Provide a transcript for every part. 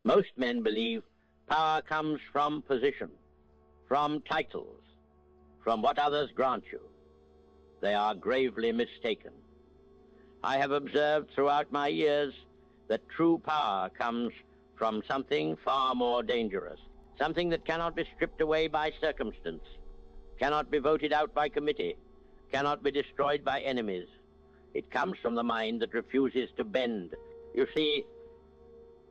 Most men believe power comes from position, from titles, from what others grant you. They are gravely mistaken. I have observed throughout my years that true power comes from something far more dangerous, something that cannot be stripped away by circumstance, cannot be voted out by committee, cannot be destroyed by enemies. It comes from the mind that refuses to bend. You see,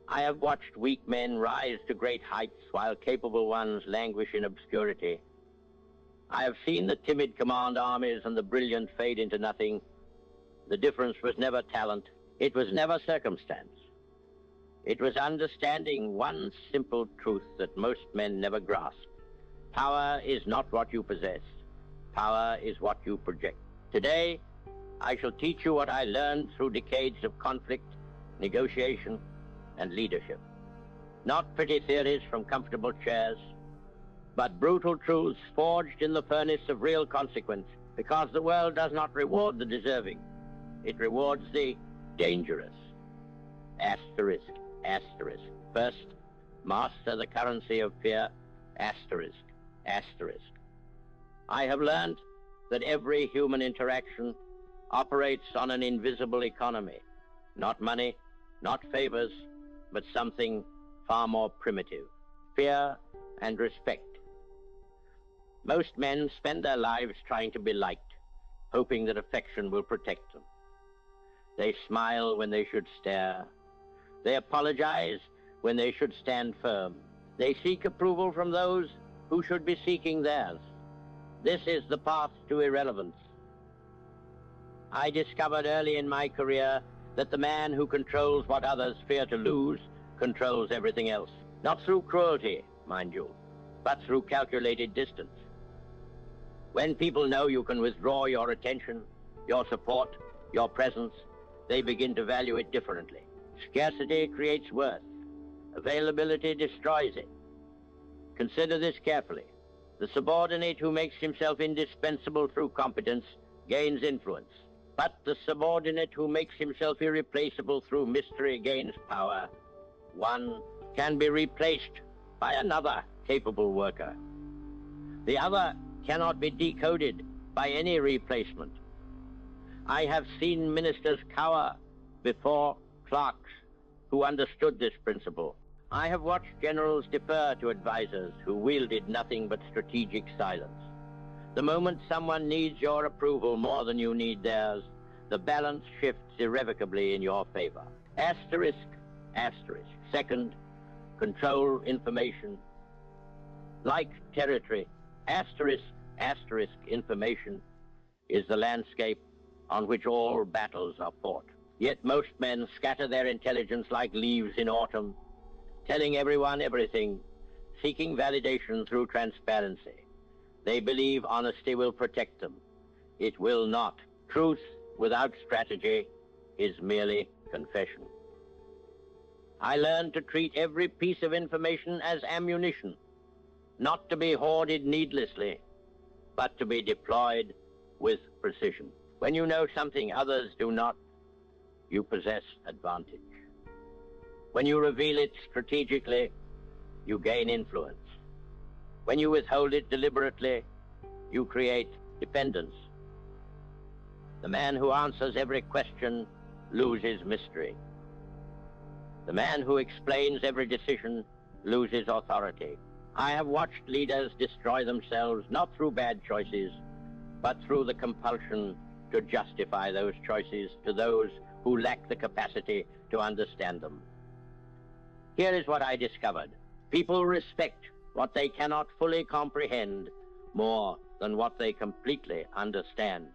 I have watched weak men rise to great heights while capable ones languish in obscurity. I have seen the timid command armies and the brilliant fade into nothing. The difference was never talent. It was never circumstance. It was understanding one simple truth that most men never grasp. Power is not what you possess. Power is what you project. Today, I shall teach you what I learned through decades of conflict, negotiation, and leadership. Not pretty theories from comfortable chairs, but brutal truths forged in the furnace of real consequence, because the world does not reward the deserving. It rewards the dangerous. Asterisk, asterisk. First, master the currency of fear. Asterisk, asterisk. I have learned that every human interaction operates on an invisible economy. Not money, not favors, but something far more primitive. Fear and respect. Most men spend their lives trying to be liked, hoping that affection will protect them. They smile when they should stare. They apologize when they should stand firm. They seek approval from those who should be seeking theirs. This is the path to irrelevance. I discovered early in my career that the man who controls what others fear to lose controls everything else. Not through cruelty, mind you, but through calculated distance. When people know you can withdraw your attention, your support, your presence, they begin to value it differently. Scarcity creates worth. Availability destroys it. Consider this carefully. The subordinate who makes himself indispensable through competence gains influence. But the subordinate who makes himself irreplaceable through mystery gains power. One can be replaced by another capable worker. The other cannot be decoded by any replacement. I have seen ministers cower before clerks who understood this principle. I have watched generals defer to advisors who wielded nothing but strategic silence. The moment someone needs your approval more than you need theirs, the balance shifts irrevocably in your favor. Asterisk, asterisk. Second, control information. Like territory, asterisk, asterisk information is the landscape on which all battles are fought. Yet most men scatter their intelligence like leaves in autumn, telling everyone everything, seeking validation through transparency. They believe honesty will protect them. It will not. Truth without strategy is merely confession. I learned to treat every piece of information as ammunition, not to be hoarded needlessly, but to be deployed with precision. When you know something others do not, you possess advantage. When you reveal it strategically, you gain influence. When you withhold it deliberately, you create dependence. The man who answers every question loses mystery. The man who explains every decision loses authority. I have watched leaders destroy themselves not through bad choices, but through the compulsion to justify those choices to those who lack the capacity to understand them. Here is what I discovered. People respect what they cannot fully comprehend more than what they completely understand.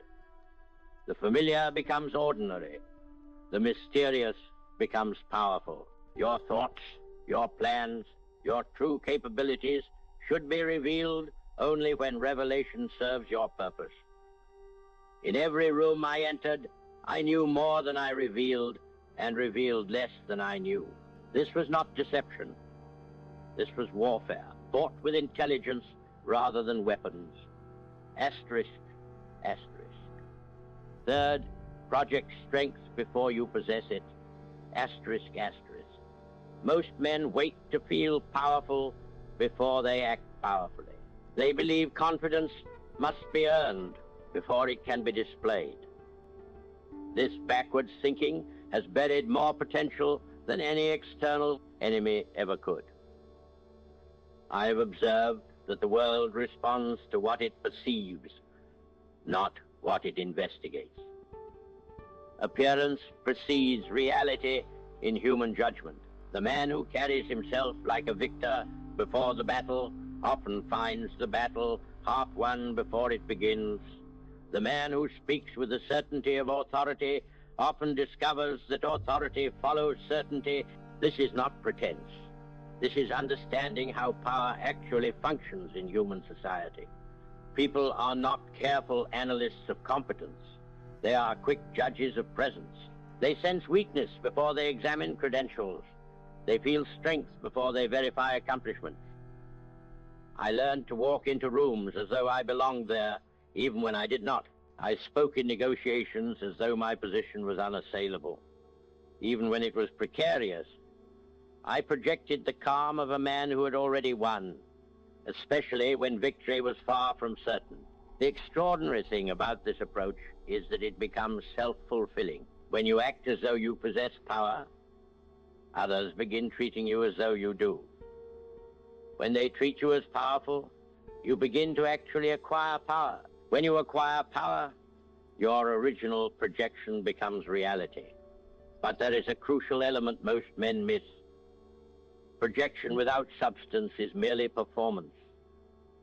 The familiar becomes ordinary. The mysterious becomes powerful. Your thoughts, your plans, your true capabilities should be revealed only when revelation serves your purpose. In every room I entered, I knew more than I revealed and revealed less than I knew. This was not deception. This was warfare, fought with intelligence rather than weapons. Asterisk, asterisk. Third, project strength before you possess it. Asterisk, asterisk. Most men wait to feel powerful before they act powerfully. They believe confidence must be earned before it can be displayed. This backwards thinking has buried more potential than any external enemy ever could. I have observed that the world responds to what it perceives, not what it investigates. Appearance precedes reality in human judgment. The man who carries himself like a victor before the battle often finds the battle half won before it begins. The man who speaks with the certainty of authority often discovers that authority follows certainty. This is not pretense. This is understanding how power actually functions in human society. People are not careful analysts of competence. They are quick judges of presence. They sense weakness before they examine credentials. They feel strength before they verify accomplishment. I learned to walk into rooms as though I belonged there, even when I did not. I spoke in negotiations as though my position was unassailable. Even when it was precarious, I projected the calm of a man who had already won, especially when victory was far from certain. The extraordinary thing about this approach is that it becomes self-fulfilling. When you act as though you possess power, others begin treating you as though you do. When they treat you as powerful, you begin to actually acquire power. When you acquire power, your original projection becomes reality. But there is a crucial element most men miss. Projection without substance is merely performance.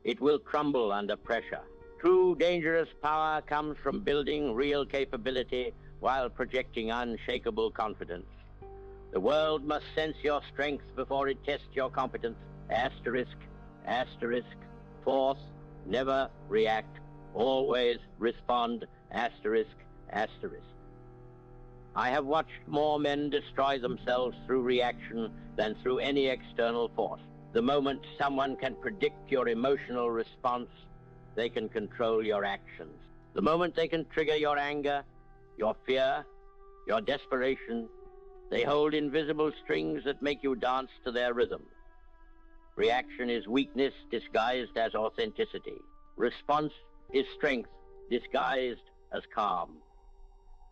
It will crumble under pressure. True dangerous power comes from building real capability while projecting unshakable confidence. The world must sense your strength before it tests your competence. Asterisk, asterisk, fourth, never react, always respond, asterisk, asterisk. I have watched more men destroy themselves through reaction than through any external force. The moment someone can predict your emotional response, they can control your actions. The moment they can trigger your anger, your fear, your desperation, they hold invisible strings that make you dance to their rhythm. Reaction is weakness disguised as authenticity. Response is strength disguised as calm.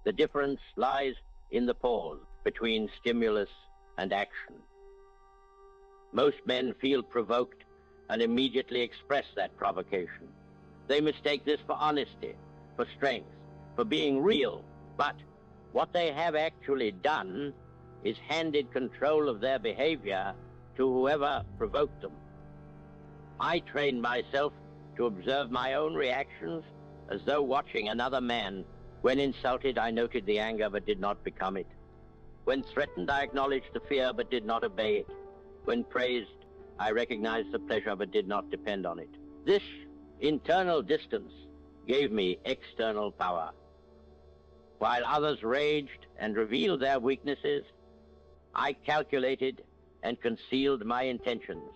The difference lies in the pause between stimulus and action. Most men feel provoked and immediately express that provocation. They mistake this for honesty, for strength, for being real. But what they have actually done is handed control of their behavior to whoever provoked them. I trained myself to observe my own reactions as though watching another man. When insulted, I noted the anger but did not become it. When threatened, I acknowledged the fear but did not obey it. When praised, I recognized the pleasure but did not depend on it. This internal distance gave me external power. While others raged and revealed their weaknesses, I calculated and concealed my intentions.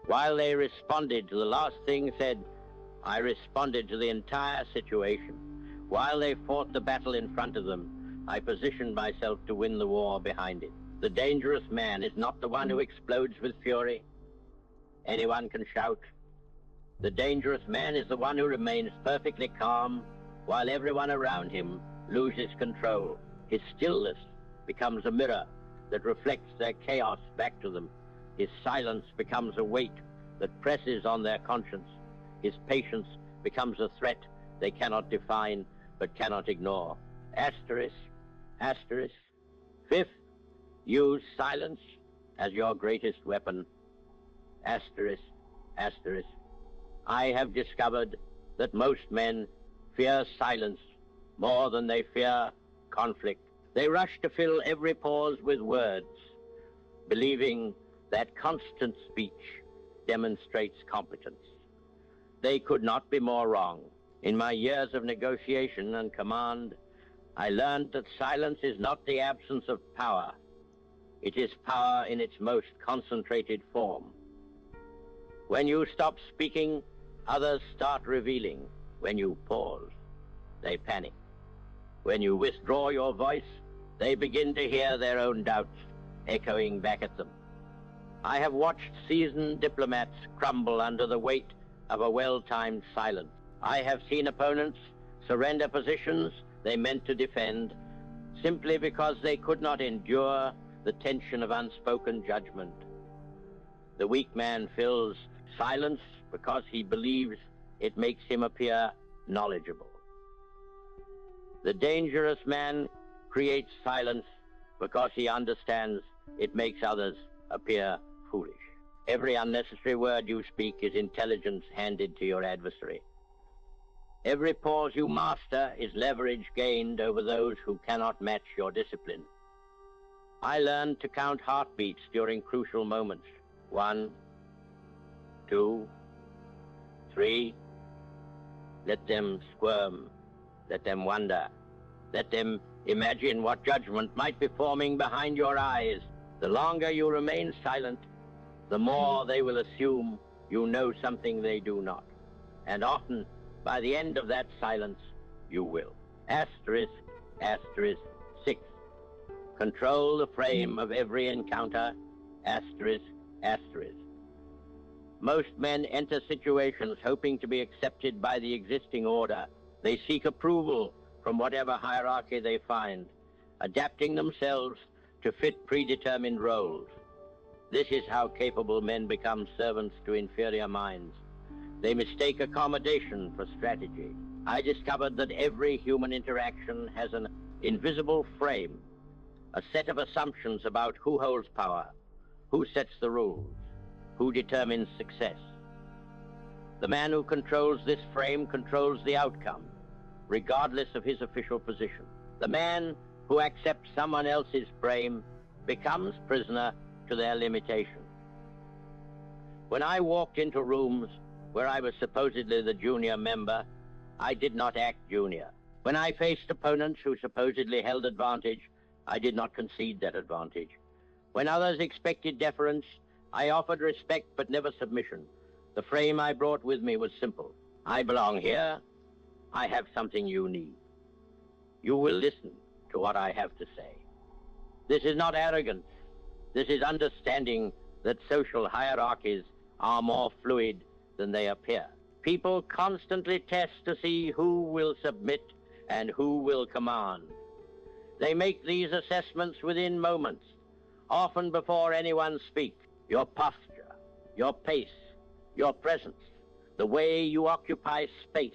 While they responded to the last thing said, I responded to the entire situation. While they fought the battle in front of them, I positioned myself to win the war behind it. The dangerous man is not the one who explodes with fury. Anyone can shout. The dangerous man is the one who remains perfectly calm while everyone around him loses control. His stillness becomes a mirror that reflects their chaos back to them. His silence becomes a weight that presses on their conscience. His patience becomes a threat they cannot define but cannot ignore. Asterisk, asterisk. Fifth, use silence as your greatest weapon. Asterisk, asterisk. I have discovered that most men fear silence more than they fear conflict. They rush to fill every pause with words, believing that constant speech demonstrates competence. They could not be more wrong. In my years of negotiation and command, I learned that silence is not the absence of power. It is power in its most concentrated form. When you stop speaking, others start revealing. When you pause, they panic. When you withdraw your voice, they begin to hear their own doubts echoing back at them. I have watched seasoned diplomats crumble under the weight of a well-timed silence. I have seen opponents surrender positions they meant to defend simply because they could not endure the tension of unspoken judgment. The weak man fills silence because he believes it makes him appear knowledgeable. The dangerous man creates silence because he understands it makes others appear foolish. Every unnecessary word you speak is intelligence handed to your adversary. Every pause you master is leverage gained over those who cannot match your discipline. I learned to count heartbeats during crucial moments. 1, 2, 3. Let them squirm. Let them wonder. Let them imagine what judgment might be forming behind your eyes. The longer you remain silent, the more they will assume you know something they do not. And often, by the end of that silence, you will. Asterisk, asterisk, 6. Control the frame of every encounter. Asterisk, asterisk. Most men enter situations hoping to be accepted by the existing order. They seek approval from whatever hierarchy they find, adapting themselves to fit predetermined roles. This is how capable men become servants to inferior minds. They mistake accommodation for strategy. I discovered that every human interaction has an invisible frame, a set of assumptions about who holds power, who sets the rules, who determines success. The man who controls this frame controls the outcome, regardless of his official position. The man who accepts someone else's frame becomes prisoner to their limitation. When I walked into rooms where I was supposedly the junior member, I did not act junior. When I faced opponents who supposedly held advantage, I did not concede that advantage. When others expected deference, I offered respect but never submission. The frame I brought with me was simple. I belong here. I have something you need. You will listen to what I have to say. This is not arrogance. This is understanding that social hierarchies are more fluid than they appear. People constantly test to see who will submit and who will command. They make these assessments within moments, often before anyone speaks. Your posture, your pace, your presence, the way you occupy space,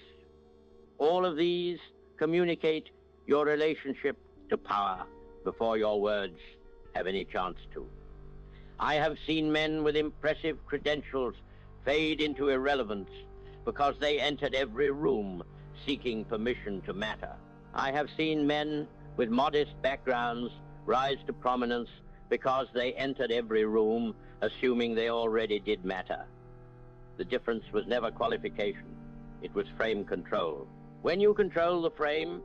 all of these communicate your relationship to power before your words have any chance to. I have seen men with impressive credentials fade into irrelevance because they entered every room seeking permission to matter. I have seen men with modest backgrounds rise to prominence because they entered every room assuming they already did matter. The difference was never qualification. It was frame control. When you control the frame,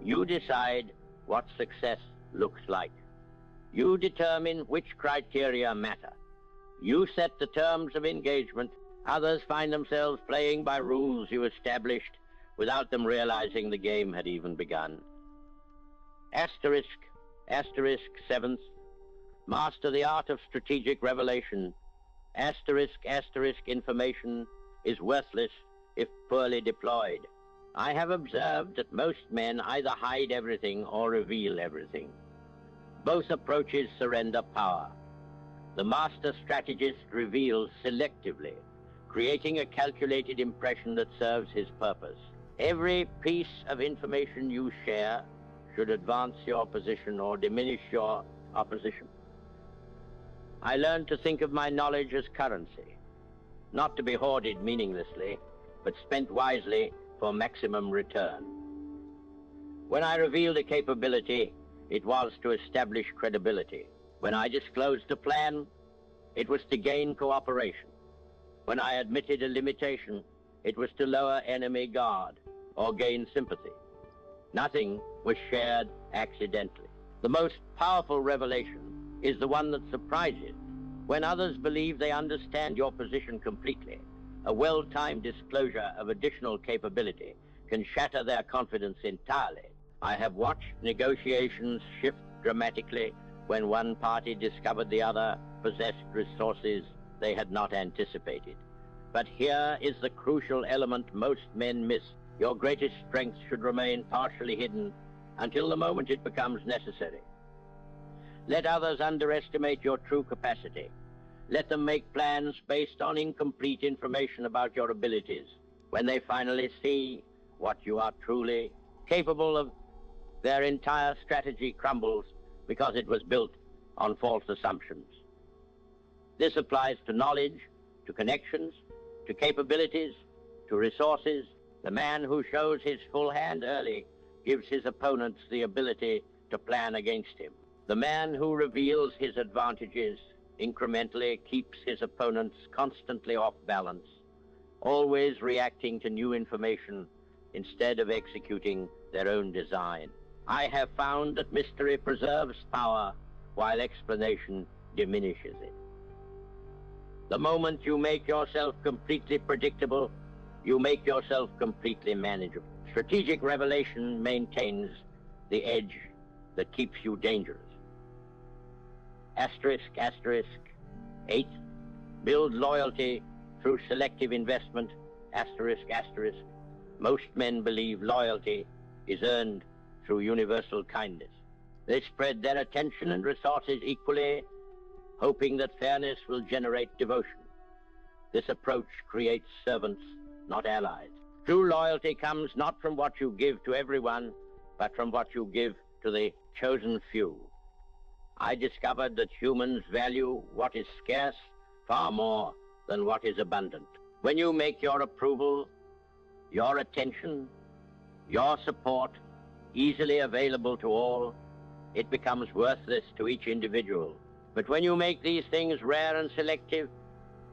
you decide what success looks like. You determine which criteria matter. You set the terms of engagement. Others find themselves playing by rules you established without them realizing the game had even begun. Asterisk, asterisk, 7th. Master the art of strategic revelation. Asterisk, asterisk, information is worthless if poorly deployed. I have observed that most men either hide everything or reveal everything. Both approaches surrender power. The master strategist reveals selectively, creating a calculated impression that serves his purpose. Every piece of information you share should advance your position or diminish your opposition. I learned to think of my knowledge as currency, not to be hoarded meaninglessly, but spent wisely for maximum return. When I revealed a capability, it was to establish credibility. When I disclosed a plan, it was to gain cooperation. When I admitted a limitation, it was to lower enemy guard or gain sympathy. Nothing was shared accidentally. The most powerful revelation is the one that surprises. When others believe they understand your position completely, a well-timed disclosure of additional capability can shatter their confidence entirely. I have watched negotiations shift dramatically when one party discovered the other possessed resources they had not anticipated. But here is the crucial element most men miss. Your greatest strength should remain partially hidden until the moment it becomes necessary. Let others underestimate your true capacity. Let them make plans based on incomplete information about your abilities. When they finally see what you are truly capable of, their entire strategy crumbles because it was built on false assumptions. This applies to knowledge, to connections, to capabilities, to resources. The man who shows his full hand early gives his opponents the ability to plan against him. The man who reveals his advantages incrementally keeps his opponents constantly off balance, always reacting to new information instead of executing their own design. I have found that mystery preserves power while explanation diminishes it. The moment you make yourself completely predictable, you make yourself completely manageable. Strategic revelation maintains the edge that keeps you dangerous. Asterisk, asterisk, 8. Build loyalty through selective investment, asterisk, asterisk. Most men believe loyalty is earned through universal kindness. They spread their attention and resources equally, hoping that fairness will generate devotion. This approach creates servants, not allies. True loyalty comes not from what you give to everyone, but from what you give to the chosen few. I discovered that humans value what is scarce far more than what is abundant. When you make your approval, your attention, your support easily available to all, it becomes worthless to each individual. But when you make these things rare and selective,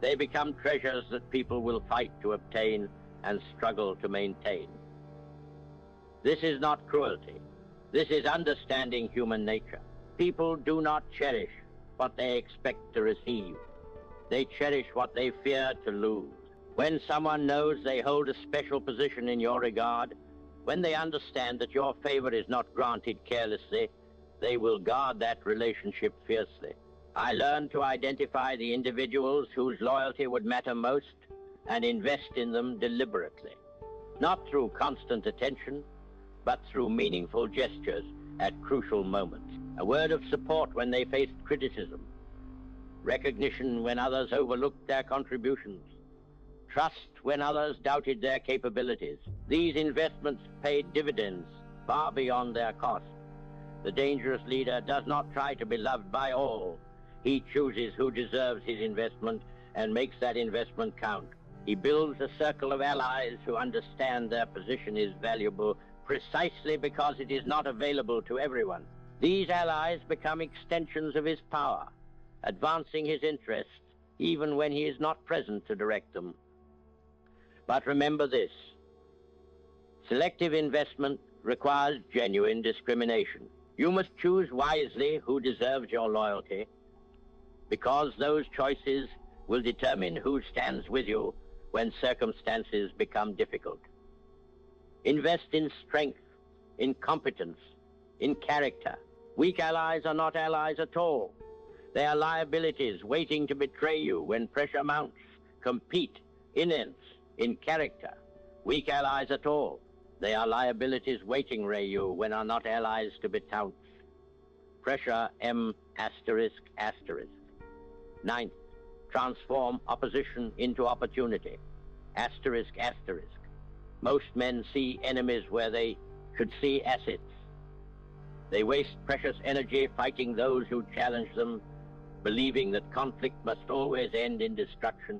they become treasures that people will fight to obtain and struggle to maintain. This is not cruelty. This is understanding human nature. People do not cherish what they expect to receive. They cherish what they fear to lose. When someone knows they hold a special position in your regard, when they understand that your favor is not granted carelessly, they will guard that relationship fiercely. I learned to identify the individuals whose loyalty would matter most and invest in them deliberately, not through constant attention, but through meaningful gestures at crucial moments. A word of support when they faced criticism, recognition when others overlooked their contributions, trust when others doubted their capabilities. These investments paid dividends far beyond their cost. The dangerous leader does not try to be loved by all. He chooses who deserves his investment and makes that investment count. He builds a circle of allies who understand their position is valuable precisely because it is not available to everyone. These allies become extensions of his power, advancing his interests even when he is not present to direct them. But remember this: selective investment requires genuine discrimination. You must choose wisely who deserves your loyalty, because those choices will determine who stands with you when circumstances become difficult. Invest in strength, in competence, in character. Weak allies are not allies at all. They are liabilities waiting to betray you when pressure mounts. Compete, immense, in character. Weak allies at all. They are liabilities waiting, you, when are not allies to be touts. Pressure, M***. 9th, transform opposition into opportunity. ***. Most men see enemies where they should see assets. They waste precious energy fighting those who challenge them, believing that conflict must always end in destruction.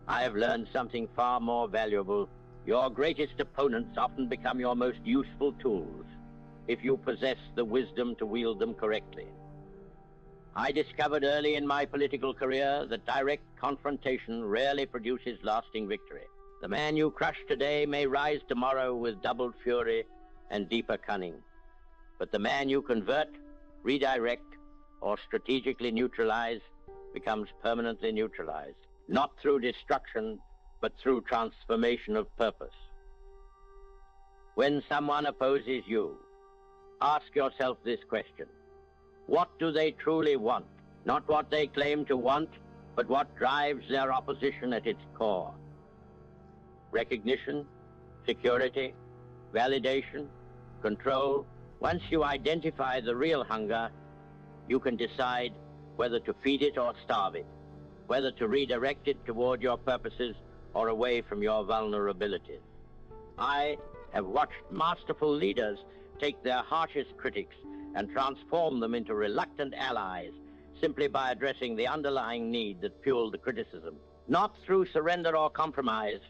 I have learned something far more valuable. Your greatest opponents often become your most useful tools if you possess the wisdom to wield them correctly. I discovered early in my political career that direct confrontation rarely produces lasting victory. The man you crush today may rise tomorrow with doubled fury and deeper cunning. But the man you convert, redirect, or strategically neutralize becomes permanently neutralized, not through destruction, but through transformation of purpose. When someone opposes you, ask yourself this question: What do they truly want? Not what they claim to want, but what drives their opposition at its core. Recognition, security, validation, control. Once you identify the real hunger, you can decide whether to feed it or starve it, whether to redirect it toward your purposes or away from your vulnerabilities. I have watched masterful leaders take their harshest critics and transform them into reluctant allies simply by addressing the underlying need that fueled the criticism, not through surrender or compromise,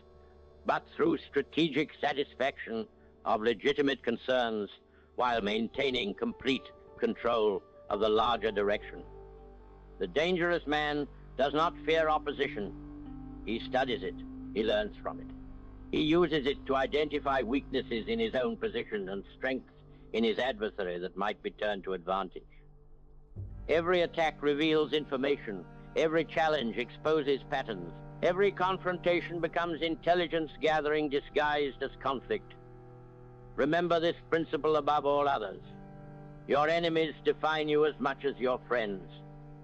but through strategic satisfaction of legitimate concerns while maintaining complete control of the larger direction. The dangerous man does not fear opposition. He studies it. He learns from it. He uses it to identify weaknesses in his own position and strengths in his adversary that might be turned to advantage. Every attack reveals information. Every challenge exposes patterns. Every confrontation becomes intelligence gathering disguised as conflict. Remember this principle above all others. Your enemies define you as much as your friends.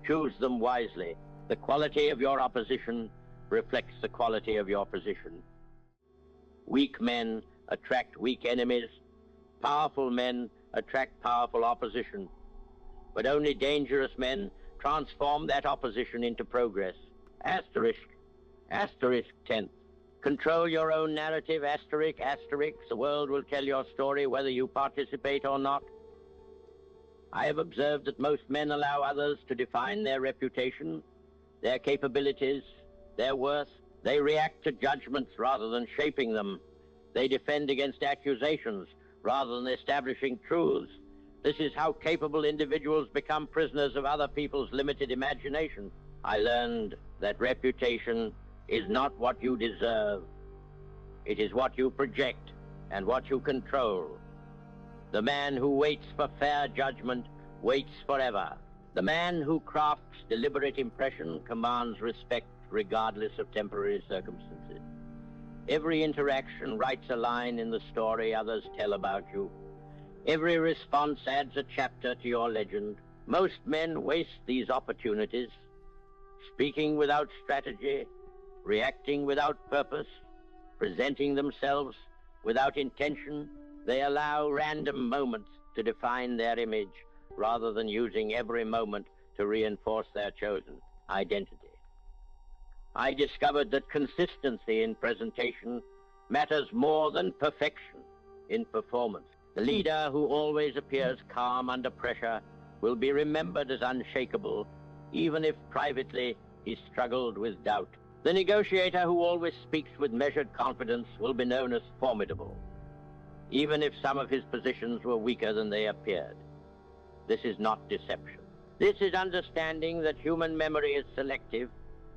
Choose them wisely. The quality of your opposition reflects the quality of your position. Weak men attract weak enemies. Powerful men attract powerful opposition. But only dangerous men transform that opposition into progress. Asterisk 10th. Control your own narrative, asterisk. The world will tell your story whether you participate or not. I have observed that most men allow others to define their reputation, their capabilities, their worth. They react to judgments rather than shaping them. They defend against accusations rather than establishing truths. This is how capable individuals become prisoners of other people's limited imagination. I learned that reputation is not what you deserve. It is what you project and what you control. The man who waits for fair judgment waits forever. The man who crafts deliberate impression commands respect regardless of temporary circumstances. Every interaction writes a line in the story others tell about you. Every response adds a chapter to your legend. Most men waste these opportunities, speaking without strategy, reacting without purpose, presenting themselves without intention. They allow random moments to define their image rather than using every moment to reinforce their chosen identity. I discovered that consistency in presentation matters more than perfection in performance. The leader who always appears calm under pressure will be remembered as unshakable, even if privately he struggled with doubt. The negotiator who always speaks with measured confidence will be known as formidable, even if some of his positions were weaker than they appeared. This is not deception. This is understanding that human memory is selective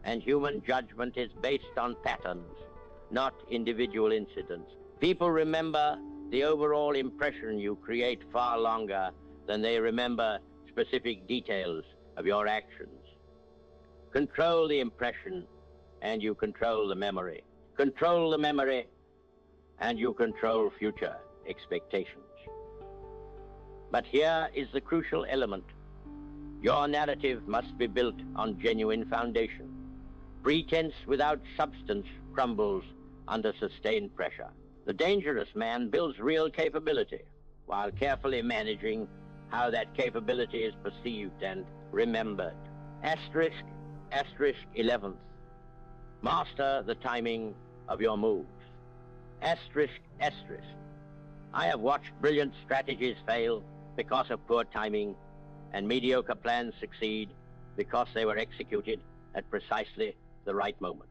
and human judgment is based on patterns, not individual incidents. People remember the overall impression you create far longer than they remember specific details of your actions. Control the impression and you control the memory. Control the memory and you control future expectations. But here is the crucial element. Your narrative must be built on genuine foundation. Pretense without substance crumbles under sustained pressure. The dangerous man builds real capability while carefully managing how that capability is perceived and remembered. Asterisk 11th. Master the timing of your moves. Asterisk. I have watched brilliant strategies fail because of poor timing, and mediocre plans succeed because they were executed at precisely the right moment.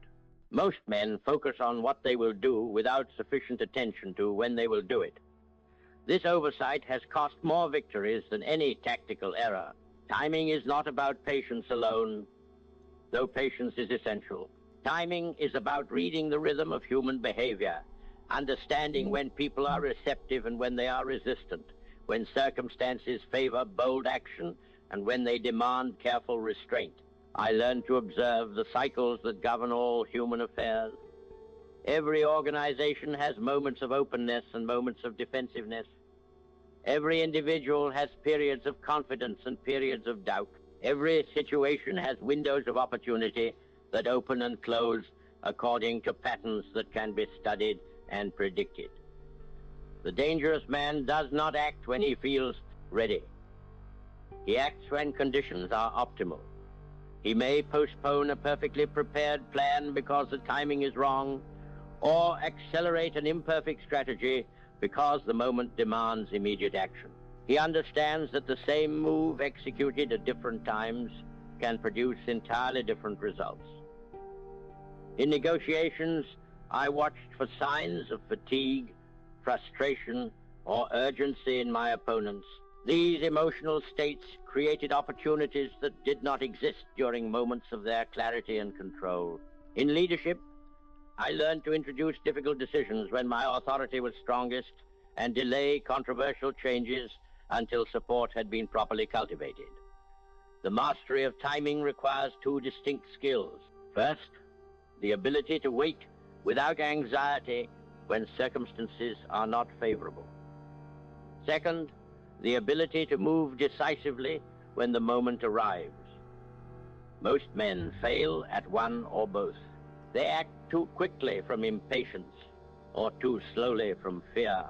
Most men focus on what they will do without sufficient attention to when they will do it. This oversight has cost more victories than any tactical error. Timing is not about patience alone, though patience is essential. Timing is about reading the rhythm of human behavior, understanding when people are receptive and when they are resistant, when circumstances favor bold action and when they demand careful restraint. I learned to observe the cycles that govern all human affairs. Every organization has moments of openness and moments of defensiveness. Every individual has periods of confidence and periods of doubt. Every situation has windows of opportunity that open and close according to patterns that can be studied and predicted. The dangerous man does not act when he feels ready. He acts when conditions are optimal. He may postpone a perfectly prepared plan because the timing is wrong, or accelerate an imperfect strategy because the moment demands immediate action. He understands that the same move executed at different times can produce entirely different results. In negotiations, I watched for signs of fatigue, frustration, or urgency in my opponents. These emotional states created opportunities that did not exist during moments of their clarity and control. In leadership, I learned to introduce difficult decisions when my authority was strongest and delay controversial changes until support had been properly cultivated. The mastery of timing requires two distinct skills. First, the ability to wait without anxiety when circumstances are not favorable. Second, the ability to move decisively when the moment arrives. Most men fail at one or both. They act too quickly from impatience or too slowly from fear.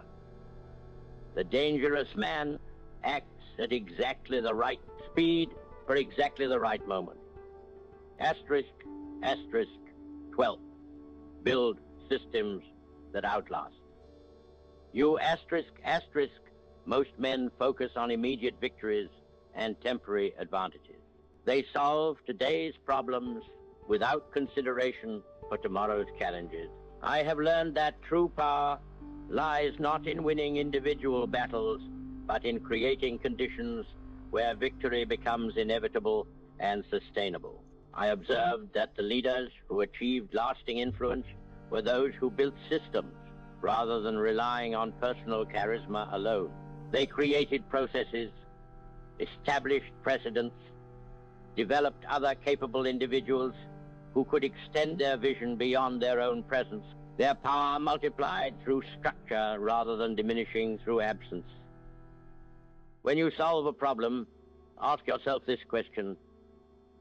The dangerous man acts at exactly the right speed for exactly the right moment. Asterisk, asterisk, 12. Build systems that outlast. You asterisk, asterisk, most men focus on immediate victories and temporary advantages. They solve today's problems without consideration for tomorrow's challenges. I have learned that true power lies not in winning individual battles, but in creating conditions where victory becomes inevitable and sustainable. I observed that the leaders who achieved lasting influence were those who built systems rather than relying on personal charisma alone. They created processes, established precedents, developed other capable individuals who could extend their vision beyond their own presence. Their power multiplied through structure rather than diminishing through absence. When you solve a problem, ask yourself this question: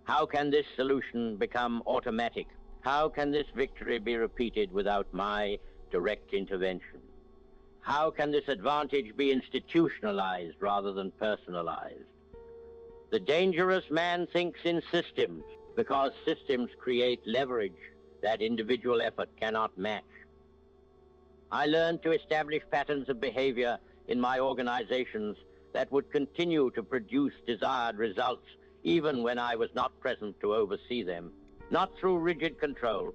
how can this solution become automatic? How can this victory be repeated without my direct intervention? How can this advantage be institutionalized rather than personalized? The dangerous man thinks in systems because systems create leverage that individual effort cannot match. I learned to establish patterns of behavior in my organizations that would continue to produce desired results even when I was not present to oversee them, not through rigid control,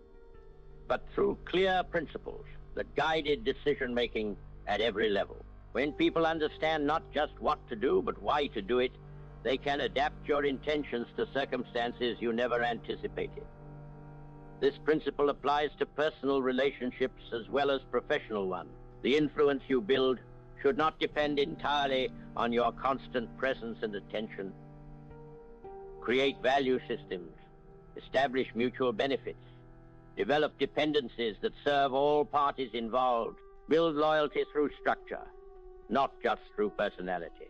but through clear principles that guided decision-making at every level. When people understand not just what to do, but why to do it, they can adapt your intentions to circumstances you never anticipated. This principle applies to personal relationships as well as professional ones. The influence you build should not depend entirely on your constant presence and attention. Create value systems, establish mutual benefits, develop dependencies that serve all parties involved, build loyalty through structure, not just through personality.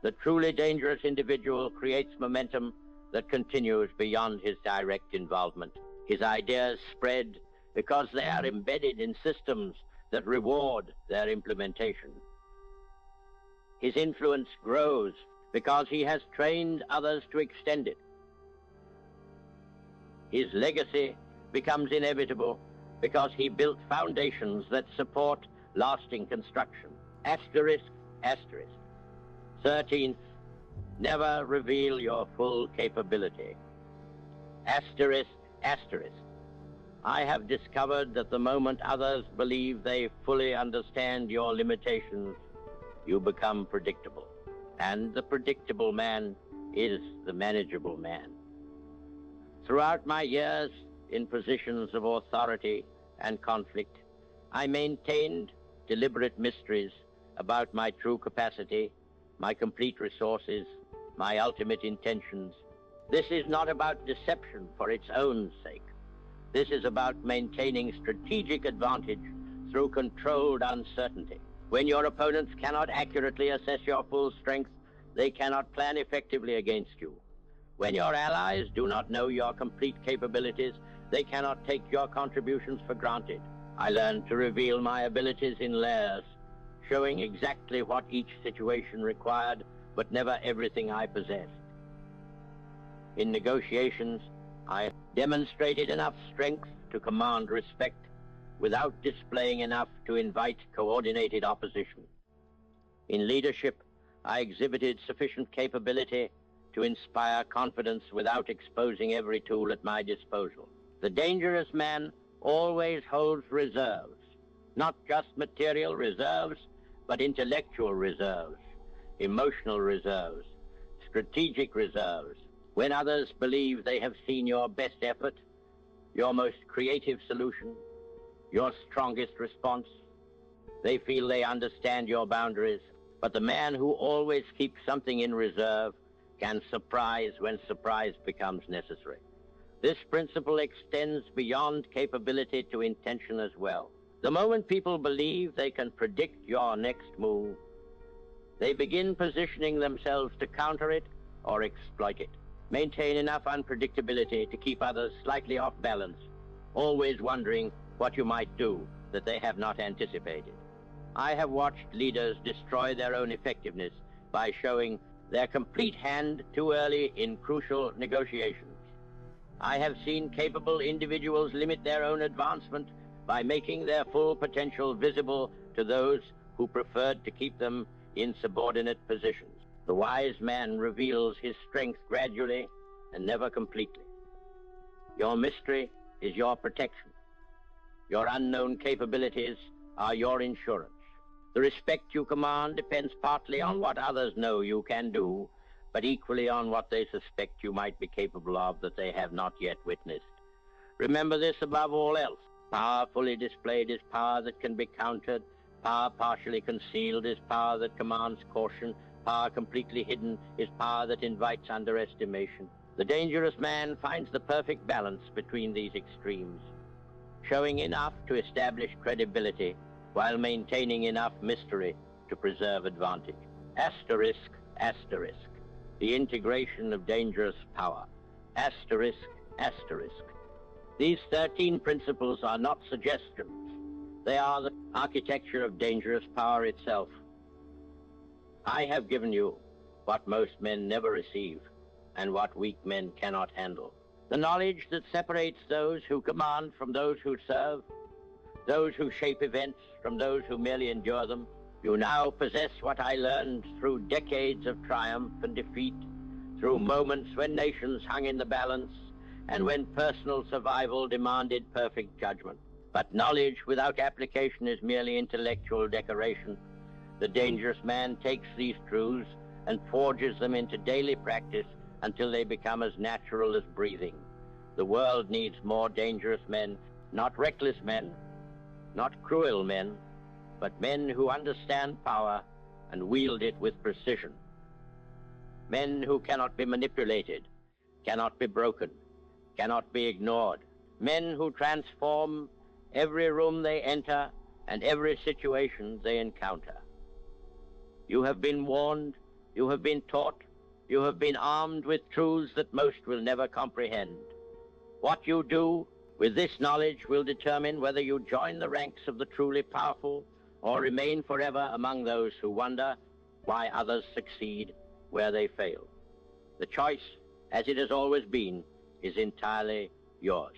The truly dangerous individual creates momentum that continues beyond his direct involvement. His ideas spread because they are embedded in systems that reward their implementation. His influence grows because he has trained others to extend it. His legacy becomes inevitable because he built foundations that support lasting construction. Asterisk, asterisk. 13th, never reveal your full capability. Asterisk, asterisk. I have discovered that the moment others believe they fully understand your limitations, you become predictable. And the predictable man is the manageable man. Throughout my years in positions of authority and conflict, I maintained deliberate mysteries about my true capacity, my complete resources, my ultimate intentions. This is not about deception for its own sake. This is about maintaining strategic advantage through controlled uncertainty. When your opponents cannot accurately assess your full strength, they cannot plan effectively against you. When your allies do not know your complete capabilities, they cannot take your contributions for granted. I learned to reveal my abilities in layers, showing exactly what each situation required, but never everything I possessed. In negotiations, I demonstrated enough strength to command respect without displaying enough to invite coordinated opposition. In leadership, I exhibited sufficient capability to inspire confidence without exposing every tool at my disposal. The dangerous man always holds reserves, not just material reserves, but intellectual reserves, emotional reserves, strategic reserves. When others believe they have seen your best effort, your most creative solution, your strongest response, they feel they understand your boundaries. But the man who always keeps something in reserve can surprise when surprise becomes necessary. This principle extends beyond capability to intention as well. The moment people believe they can predict your next move, they begin positioning themselves to counter it or exploit it. Maintain enough unpredictability to keep others slightly off balance, always wondering what you might do that they have not anticipated. I have watched leaders destroy their own effectiveness by showing their complete hand too early in crucial negotiations. I have seen capable individuals limit their own advancement by making their full potential visible to those who preferred to keep them in subordinate positions. The wise man reveals his strength gradually and never completely. Your mystery is your protection. Your unknown capabilities are your insurance. The respect you command depends partly on what others know you can do, but equally on what they suspect you might be capable of that they have not yet witnessed. Remember this above all else. Power fully displayed is power that can be countered. Power partially concealed is power that commands caution. Power completely hidden is power that invites underestimation. The dangerous man finds the perfect balance between these extremes, showing enough to establish credibility while maintaining enough mystery to preserve advantage. Asterisk, asterisk. The integration of dangerous power. Asterisk, asterisk. These 13 principles are not suggestions. They are the architecture of dangerous power itself. I have given you what most men never receive and what weak men cannot handle. The knowledge that separates those who command from those who serve, those who shape events from those who merely endure them. You now possess what I learned through decades of triumph and defeat, through moments when nations hung in the balance and when personal survival demanded perfect judgment. But knowledge without application is merely intellectual decoration. The dangerous man takes these truths and forges them into daily practice until they become as natural as breathing. The world needs more dangerous men, not reckless men, not cruel men, but men who understand power and wield it with precision. Men who cannot be manipulated, cannot be broken, cannot be ignored. Men who transform every room they enter and every situation they encounter. You have been warned, you have been taught, you have been armed with truths that most will never comprehend. What you do with this knowledge will determine whether you join the ranks of the truly powerful or remain forever among those who wonder why others succeed where they fail. The choice, as it has always been, is entirely yours.